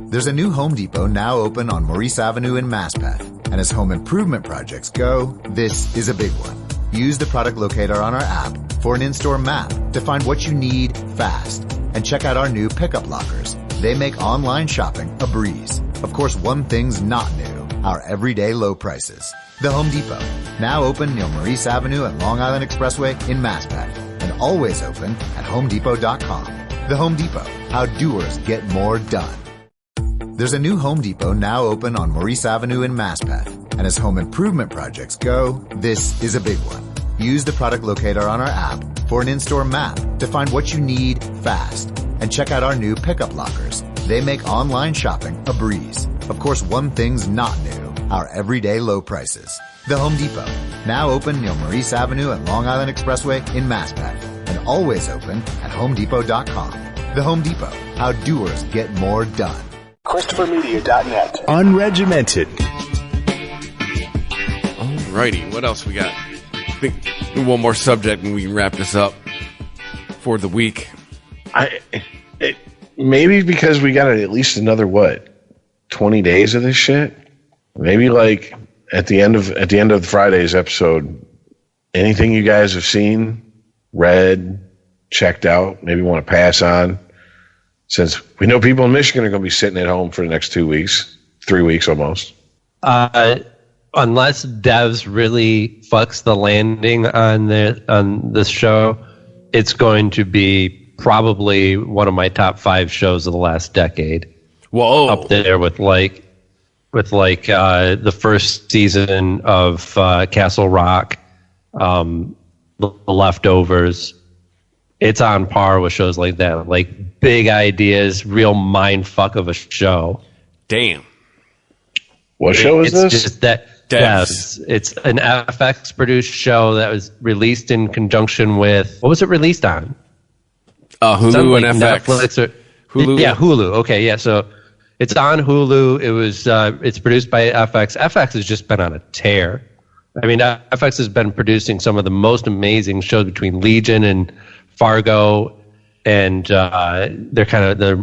There's a new Home Depot now open on Maurice Avenue in Maspeth. And as home improvement projects go, this is a big one. Use the product locator on our app for an in-store map to find what you need fast. And check out our new pickup lockers. They make online shopping a breeze. Of course, one thing's not new, our everyday low prices. The Home Depot, now open near Maurice Avenue and Long Island Expressway in Maspeth, and always open at HomeDepot.com. The Home Depot, how doers get more done. There's a new Home Depot now open on Maurice Avenue in Maspeth, and as home improvement projects go, this is a big one. Use the product locator on our app for an in-store map to find what you need fast, and check out our new pickup lockers. They make online shopping a breeze. Of course, one thing's not new, our everyday low prices. The Home Depot, now open near Maurice Avenue and Long Island Expressway in Maspeth, and always open at HomeDepot.com. The Home Depot, how doers get more done. ChristopherMedia.net. Unregimented. Alrighty, what else we got? I think one more subject and we can wrap this up for the week. Maybe because we got at least another 20 days of this shit. Maybe like at the end of Friday's episode, anything you guys have seen, read, checked out, maybe want to pass on, since we know people in Michigan are going to be sitting at home for the next 2 weeks, 3 weeks almost. Unless Devs really fucks the landing on this show, it's going to be probably one of my top 5 shows of the last decade. Whoa! Up there with the first season of Castle Rock, The Leftovers. It's on par with shows like that. Like big ideas, real mind fuck of a show. Damn. What show is this? It's just that Devs. It's an FX produced show that was released in conjunction with, what was it released on? Hulu and FX. Netflix or Hulu. Yeah, Hulu. Okay, yeah. So it's on Hulu. It was. It's produced by FX. FX has just been on a tear. I mean, FX has been producing some of the most amazing shows between Legion and Fargo, and they're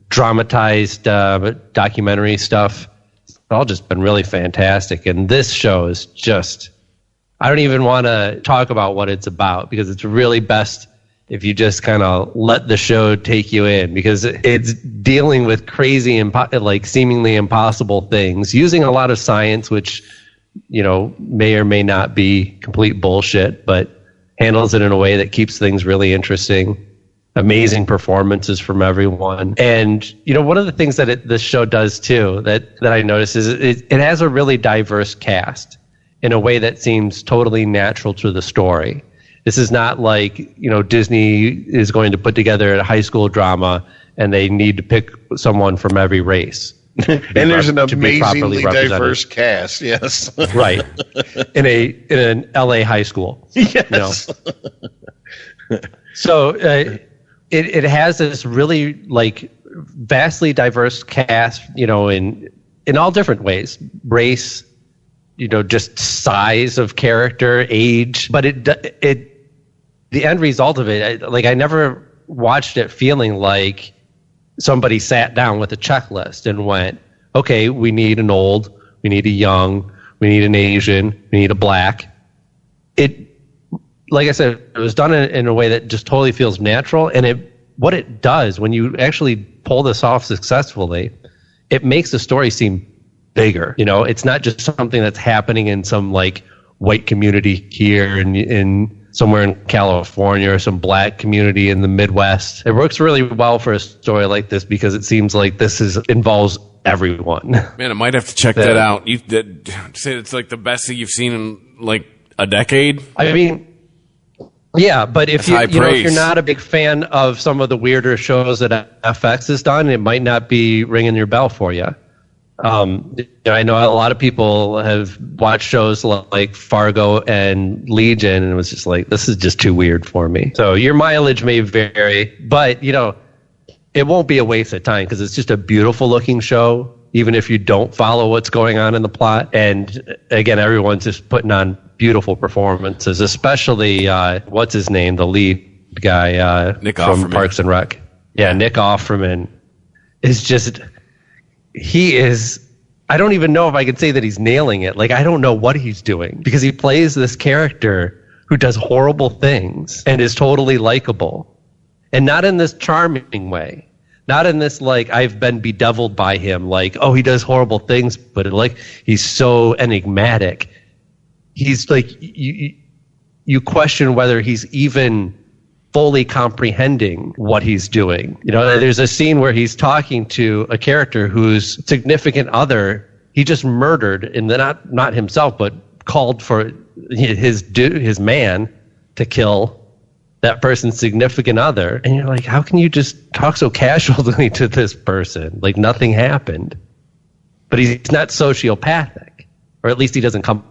dramatized documentary stuff. It's all just been really fantastic. And this show is just, I don't even want to talk about what it's about because it's really best if you just kind of let the show take you in, because it's dealing with crazy, like seemingly impossible things, using a lot of science, which, you know, may or may not be complete bullshit, but handles it in a way that keeps things really interesting. Amazing performances from everyone. And, you know, one of the things that this show does too, that I notice is it has a really diverse cast in a way that seems totally natural to the story. This is not like, you know, Disney is going to put together a high school drama and they need to pick someone from every race. And there's an amazingly diverse cast, yes. Right. In an LA high school. Yes. You know? So it has this really like vastly diverse cast, you know, in all different ways. Race, you know, just size of character, age, but the end result of it, I never watched it feeling like somebody sat down with a checklist and went, okay, we need an old, we need a young, we need an Asian, we need a black. Like I said, it was done in a way that just totally feels natural. And what it does when you actually pull this off successfully, it makes the story seem bigger. You know, it's not just something that's happening in some like white community here in somewhere in California or some black community in the Midwest. It works really well for a story like this because it seems like this involves everyone. Man, I might have to check that out. You say it's like the best that you've seen in like a decade? I mean, yeah, but if if you're not a big fan of some of the weirder shows that FX has done, it might not be ringing your bell for you. I know a lot of people have watched shows like Fargo and Legion, and it was just like, this is just too weird for me. So your mileage may vary, but it won't be a waste of time because it's just a beautiful looking show, even if you don't follow what's going on in the plot. And again, everyone's just putting on beautiful performances, especially what's his name, the lead guy Nick from Offerman. Parks and Rec. Yeah, Nick Offerman is just, I don't even know if I can say that he's nailing it. Like, I don't know what he's doing because he plays this character who does horrible things and is totally likable. And not in this charming way. Not in this, like, I've been bedeviled by him, like, oh, he does horrible things, but like, he's so enigmatic. He's like, you question whether he's even fully comprehending what he's doing. There's a scene where he's talking to a character whose significant other he just murdered, and not himself, but called for his man to kill that person's significant other. And you're like, how can you just talk so casually to this person? Like nothing happened. But he's not sociopathic, or at least he doesn't come.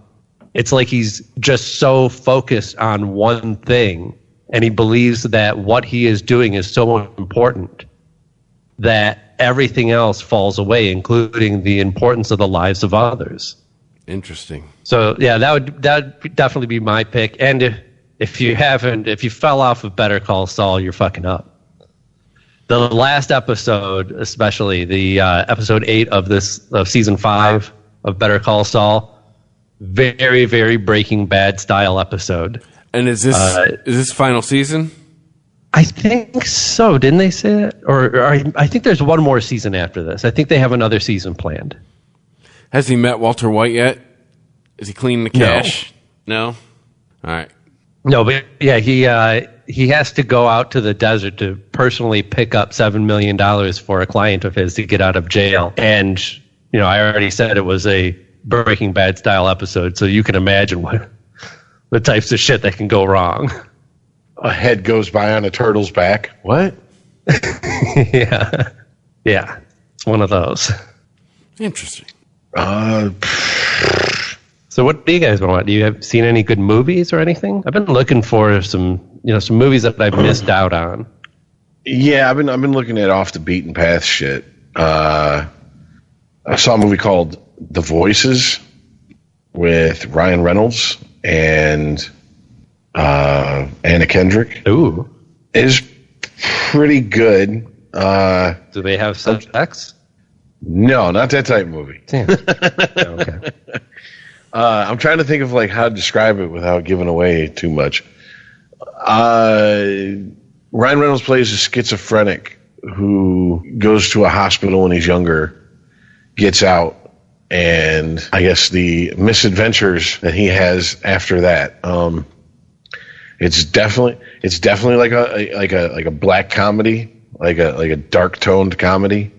It's like he's just so focused on one thing, and he believes that what he is doing is so important that everything else falls away, including the importance of the lives of others. Interesting. So yeah, that would definitely be my pick. And if you fell off of Better Call Saul, you're fucking up. The last episode, especially the episode 8 of season 5 of Better Call Saul, very, very Breaking Bad style episode. And is this final season? I think so. Didn't they say that? Or I think there's one more season after this. I think they have another season planned. Has he met Walter White yet? Is he cleaning the cash? No? All right. No, but yeah, he has to go out to the desert to personally pick up $7 million for a client of his to get out of jail. And, I already said it was a Breaking Bad style episode, so you can imagine what the types of shit that can go wrong. A head goes by on a turtle's back. What? Yeah. Yeah. It's one of those. Interesting. So what do you guys want? Do you have seen any good movies or anything? I've been looking for some movies that I've missed out on. Yeah, I've been looking at off the beaten path shit. I saw a movie called The Voices with Ryan Reynolds and Anna Kendrick. Ooh. It is pretty good. Do they have sex? No, not that type of movie. Damn. Okay. I'm trying to think of like how to describe it without giving away too much. Ryan Reynolds plays a schizophrenic who goes to a hospital when he's younger, gets out, and I guess the misadventures that he has after that. It's definitely like a black comedy, like a dark toned comedy.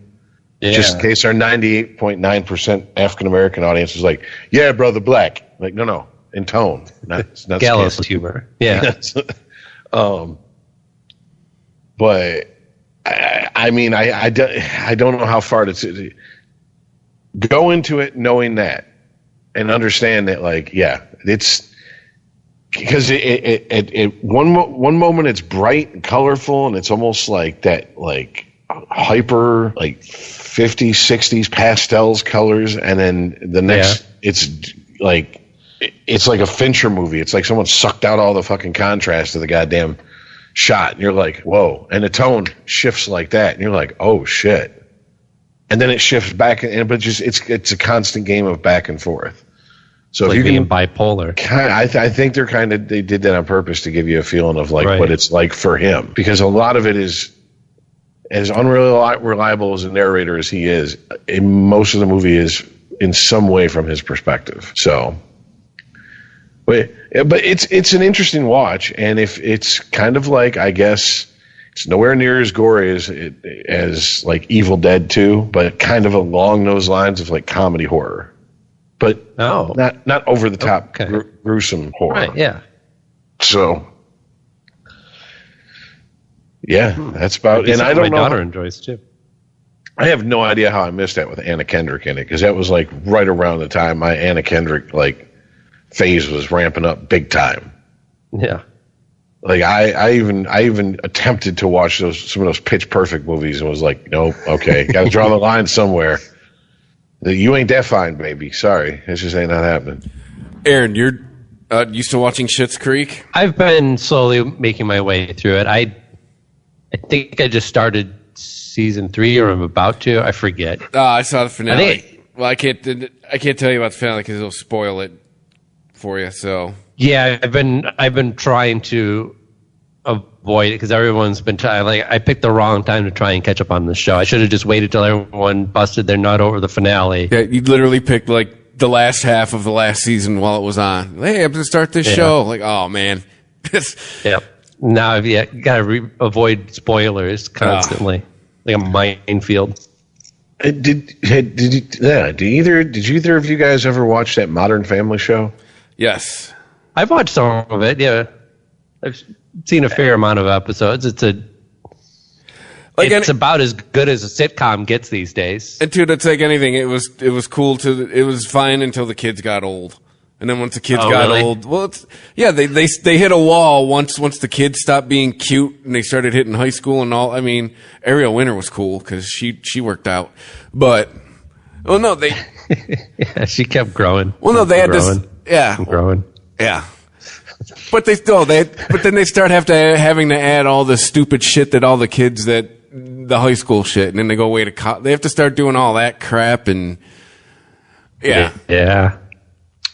Yeah. Just in case our 98.9% African American audience is like, yeah, brother, black. Like, no, in tone, not gallows humor. Yeah. But I mean, I don't know how far to go into it knowing that and understand that, like, yeah, it's because it one moment it's bright and colorful and it's almost like that, like hyper, like 50s, 60s pastels colors, and then the next it's like a Fincher movie. It's like someone sucked out all the fucking contrast of the goddamn shot, and you're like, whoa, and the tone shifts like that, and you're like, oh shit, and then it shifts back, but just it's a constant game of back and forth. So like if you being can bipolar, I think they did that on purpose to give you a feeling of like what it's like for him, because a lot of it is as unreliable as a narrator as he is. Most of the movie is in some way from his perspective. So, but it's an interesting watch, and if it's kind of like, I guess it's nowhere near as gory as like Evil Dead 2, but kind of along those lines of like comedy horror, but not over the top gruesome horror. Right? Yeah. So. Yeah, that's about. And I don't know. My daughter enjoys too. I have no idea how I missed that with Anna Kendrick in it, because that was like right around the time my Anna Kendrick like phase was ramping up big time. Yeah. Like I even attempted to watch some of those Pitch Perfect movies and was like, nope, okay, got to draw the line somewhere. You ain't that fine, baby. Sorry, it just ain't not happening. Aaron, you're used to watching Schitt's Creek? I've been slowly making my way through it. I think I just started season 3, or I'm about to. I forget. I saw the finale. I can't tell you about the finale because it'll spoil it for you. So yeah, I've been trying to avoid it because everyone's been trying. Like, I picked the wrong time to try and catch up on the show. I should have just waited till everyone busted their nut over the finale. Yeah, you literally picked like the last half of the last season while it was on. Hey, I'm gonna start this show. Like, oh man. Yep. Now you gotta avoid spoilers constantly, like a minefield. Did either of you guys ever watch that Modern Family show? Yes, I've watched some of it. Yeah, I've seen a fair amount of episodes. It's about as good as a sitcom gets these days. And dude, it's like anything. It was cool it was fine until the kids got old. And then once the kids got old, well, they hit a wall once the kids stopped being cute and they started hitting high school and all. I mean, Ariel Winter was cool because she worked out, but yeah, she kept growing. Well, no, they had growing. Yeah. But then they start having to add all the stupid shit that all the kids the high school shit, and then they go away to college. They have to start doing all that crap and yeah.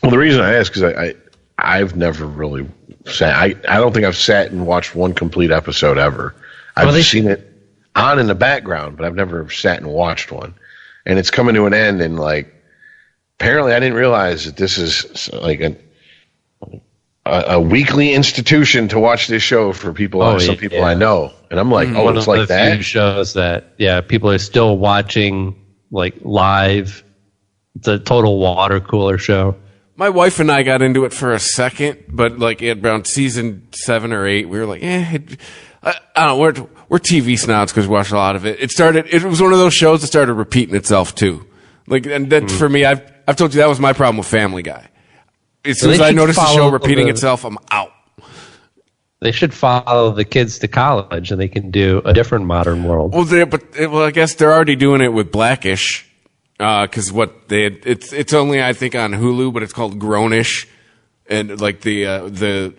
Well, the reason I ask is I've never really sat. I don't think I've sat and watched one complete episode ever. I've seen it on in the background, but I've never sat and watched one. And it's coming to an end, and like apparently I didn't realize that this is like a weekly institution to watch this show for people. Some people I know, and I'm like, it's like that. Few shows that people are still watching like live. It's a total water cooler show. My wife and I got into it for a second, but like around season 7 or 8, we were like, I don't know, we're TV snobs because we watched a lot of it. It was one of those shows that started repeating itself too. Like, and that for me, I've told you that was my problem with Family Guy. As soon as I noticed the show repeating itself, I'm out. They should follow the kids to college, and they can do a different modern world. Well, I guess they're already doing it with Blackish. Because it's only I think on Hulu, but it's called Grownish, and like the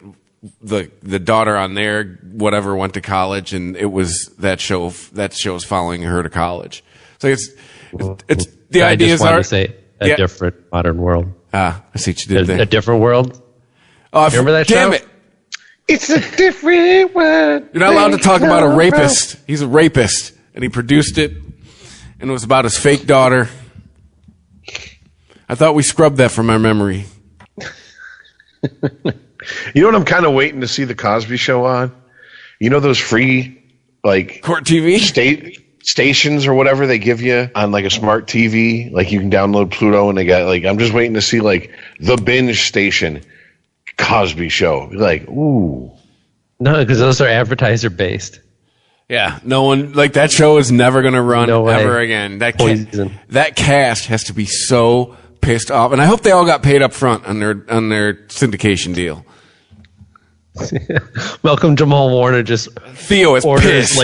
daughter on there whatever went to college, and it was that show's following her to college. So it's the ideas are. I just wanted to say a different modern world. I see what you did there. A different world. Oh, remember that damn show? It! It's a different world. You're not allowed to talk about a rapist. He's a rapist, and he produced it, and it was about his fake daughter. I thought we scrubbed that from our memory. You know what I'm kind of waiting to see the Cosby Show on? You know those free like Court TV stations or whatever they give you on like a smart TV? Like you can download Pluto, and they got like I'm just waiting to see like the binge station Cosby Show. Like, ooh. No, because those are advertiser based. Yeah, no one like that show is never going to run ever again. That cast has to be so pissed off, and I hope they all got paid up front on their syndication deal. Malcolm Jamal Warner just Theo is orders pissed.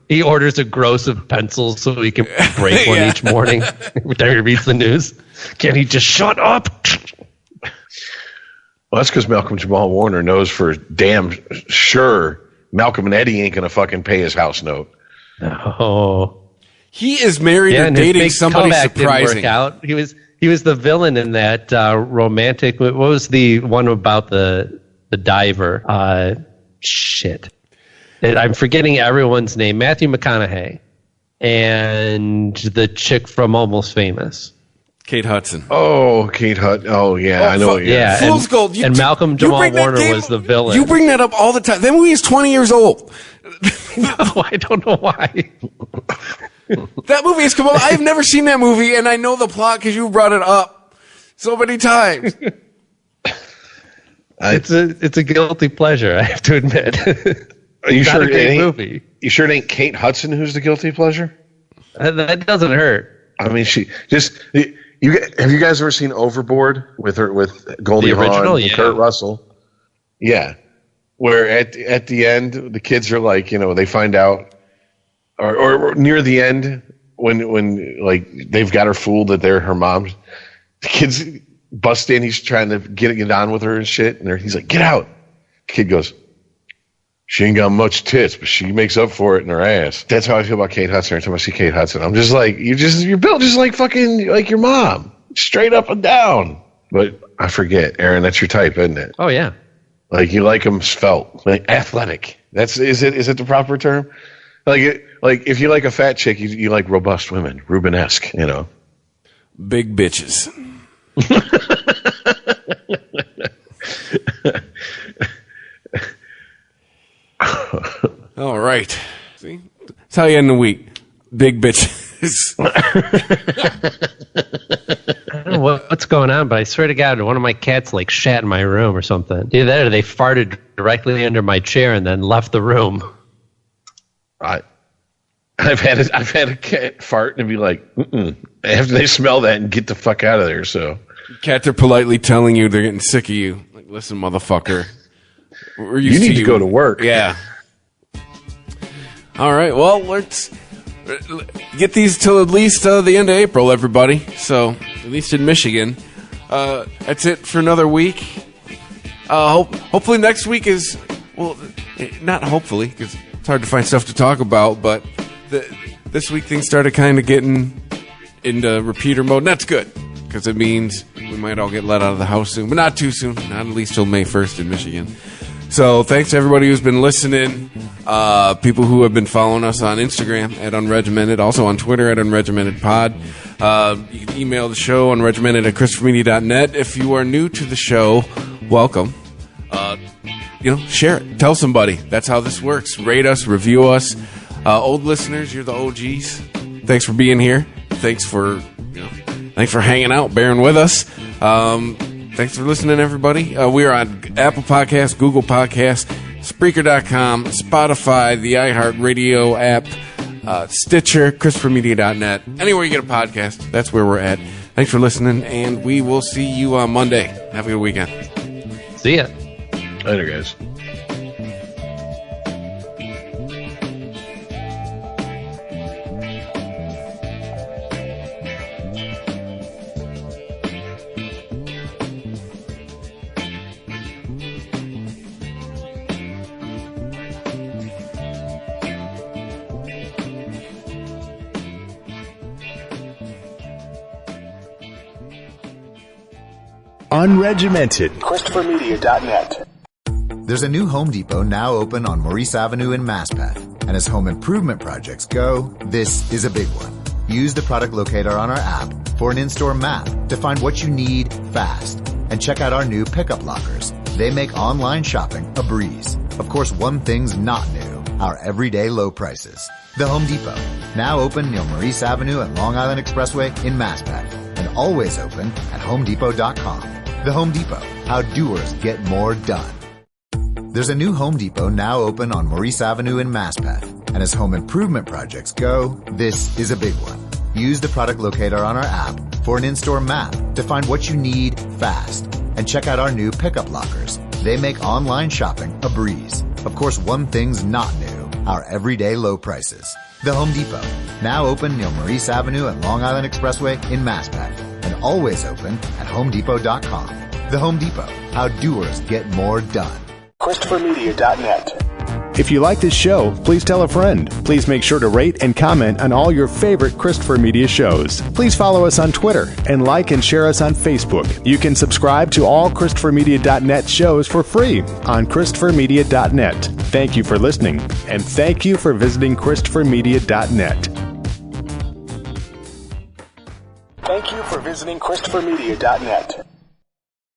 he orders a gross of pencils so he can break one each morning every time he reads the news. Can't he just shut up? Well, that's because Malcolm Jamal Warner knows for damn sure Malcolm and Eddie ain't gonna fucking pay his house note. Oh, he is married and dating somebody surprising. Didn't work out. He was the villain in that romantic. What was the one about the diver? Shit, I'm forgetting everyone's name. Matthew McConaughey and the chick from Almost Famous. Kate Hudson. Oh, Kate Hudson. Oh, yeah, I know. Yeah, Fool's Gold. And Malcolm Jamal Warner was the villain. You bring that up all the time. That movie is 20 years old. No, I don't know why. That movie is cool. I've never seen that movie, and I know the plot because you brought it up so many times. It's a guilty pleasure, I have to admit. Are you sure it ain't movie? You sure it ain't Kate Hudson who's the guilty pleasure? That doesn't hurt. I mean, have you guys ever seen Overboard with Goldie Hawn and Kurt Russell? Yeah, where at the end the kids are like, they find out, or near the end when like they've got her fooled that they're her mom. The kids bust in. He's trying to get on with her and shit, and he's like, "Get out!" Kid goes, "She ain't got much tits, but she makes up for it in her ass." That's how I feel about Kate Hudson. Every time I see Kate Hudson, I'm just like, you're built just like fucking like your mom, straight up and down. But I forget, Aaron, that's your type, isn't it? Oh yeah, like you like them svelte, like athletic. Is it the proper term? Like if you like a fat chick, you like robust women, Rubenesque, big bitches. All right. See? That's how you end the week. Big bitches. I don't know what's going on, but I swear to God, one of my cats like shat in my room or something. Either that or they farted directly under my chair and then left the room. I've had a cat fart and be like, mm-mm. After they smell that and get the fuck out of there. So cats are politely telling you they're getting sick of you. Like, listen, motherfucker. You need to go to work. Yeah. All right. Well, let's get these till at least the end of April, everybody. So at least in Michigan. That's it for another week. Hopefully next week is, well, not hopefully, because it's hard to find stuff to talk about, but this week things started kind of getting into repeater mode, and that's good, because it means we might all get let out of the house soon, but not too soon, not at least till May 1st in Michigan. So thanks to everybody who's been listening, people who have been following us on Instagram at Unregimented, also on Twitter at UnregimentedPod. You can email the show unregimented@ChristopherMedia.net. If you are new to the show, welcome. Share it. Tell somebody. That's how this works. Rate us, review us. Old listeners, you're the OGs. Thanks for being here. Thanks for hanging out, bearing with us. Thanks for listening, everybody. We are on Apple Podcasts, Google Podcasts, Spreaker.com, Spotify, the iHeartRadio app, Stitcher, ChristopherMedia.net. Anywhere you get a podcast, that's where we're at. Thanks for listening, and we will see you on Monday. Have a good weekend. See ya. Later, guys. Unregimented. ChristopherMedia.net. There's a new Home Depot now open on Maurice Avenue in Masspeth. And as home improvement projects go, this is a big one. Use the product locator on our app for an in-store map to find what you need fast. And check out our new pickup lockers. They make online shopping a breeze. Of course, one thing's not new, our everyday low prices. The Home Depot, now open near Maurice Avenue and Long Island Expressway in Masspeth. And always open at HomeDepot.com. The Home Depot, how doers get more done. There's a new Home Depot now open on Maurice Avenue in Masspeth. And as home improvement projects go, this is a big one. Use the product locator on our app for an in-store map to find what you need fast. And check out our new pickup lockers. They make online shopping a breeze. Of course, one thing's not new, our everyday low prices. The Home Depot, now open near Maurice Avenue and Long Island Expressway in Masspeth. And always open at HomeDepot.com. The Home Depot, how doers get more done. ChristopherMedia.net. If you like this show, please tell a friend. Please make sure to rate and comment on all your favorite Christopher Media shows. Please follow us on Twitter and like and share us on Facebook. You can subscribe to all ChristopherMedia.net shows for free on ChristopherMedia.net. Thank you for listening, and thank you for visiting ChristopherMedia.net. Thank you for visiting ChristopherMedia.net.